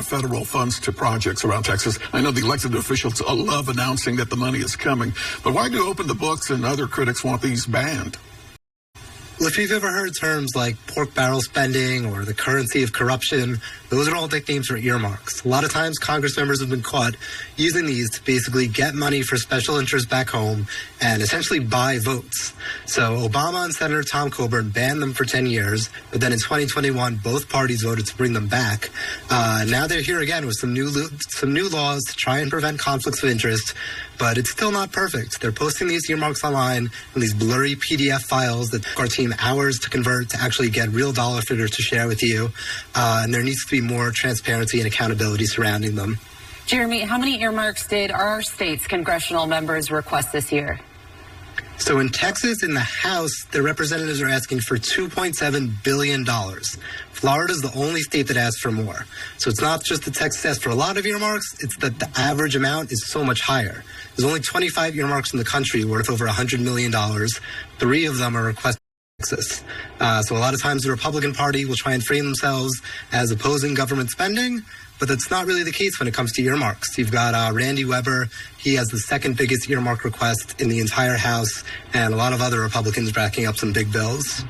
of federal funds to projects around Texas. I know the elected officials love announcing that the money is coming, but why do Open the Books and other critics want these banned? Well, if you've ever heard terms like pork barrel spending or the currency of corruption, those are all nicknames for earmarks. A lot of times Congress members have been caught using these to basically get money for special interests back home and essentially buy votes. So Obama and Senator Tom Coburn banned them for 10 years, but then in 2021, both parties voted to bring them back. Now they're here again with some new laws to try and prevent conflicts of interest, but it's still not perfect. They're posting these earmarks online in these blurry PDF files that took our team hours to convert to actually get real dollar figures to share with you. And there needs to be more transparency and accountability surrounding them. Jeremy, how many earmarks did our state's congressional members request this year? So in Texas, in the House, the representatives are asking for $2.7 billion. Florida's the only state that asked for more. So it's not just that Texas asked for a lot of earmarks, it's that the average amount is so much higher. There's only 25 earmarks in the country worth over $100 million. 3 of them are requested by Texas. So a lot of times the Republican Party will try and frame themselves as opposing government spending, but that's not really the case when it comes to earmarks. You've got Randy Weber. He has the second biggest earmark request in the entire House, and a lot of other Republicans backing up some big bills.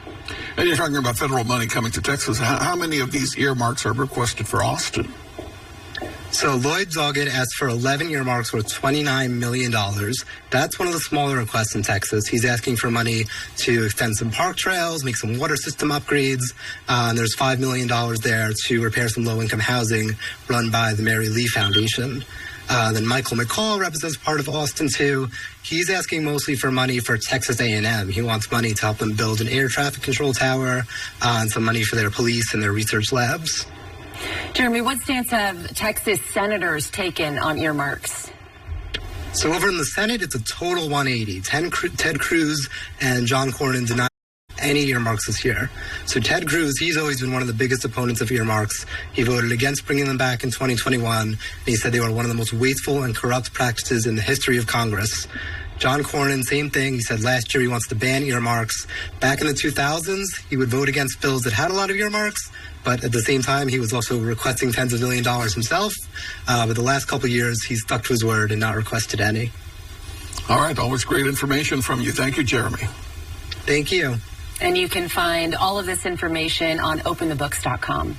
And you're talking about federal money coming to Texas. How many of these earmarks are requested for Austin? So Lloyd Doggett asked for 11 earmarks worth $29 million. That's one of the smaller requests in Texas. He's asking for money to extend some park trails, make some water system upgrades. And there's $5 million there to repair some low-income housing run by the Mary Lee Foundation. Then Michael McCall represents part of Austin, too. He's asking mostly for money for Texas A&M. He wants money to help them build an air traffic control tower and some money for their police and their research labs. Jeremy, what stance have Texas senators taken on earmarks? So over in the Senate, it's a total 180. Ted Cruz and John Cornyn denied any earmarks this year. So Ted Cruz, he's always been one of the biggest opponents of earmarks. He voted against bringing them back in 2021, and he said they were one of the most wasteful and corrupt practices in the history of Congress. John Cornyn, same thing. He said last year he wants to ban earmarks. Back in the 2000s, he would vote against bills that had a lot of earmarks, but at the same time, he was also requesting tens of millions of dollars himself. But the last couple of years, he's stuck to his word and not requested any. All right. Always great information from you. Thank you, Jeremy. Thank you. And you can find all of this information on openthebooks.com.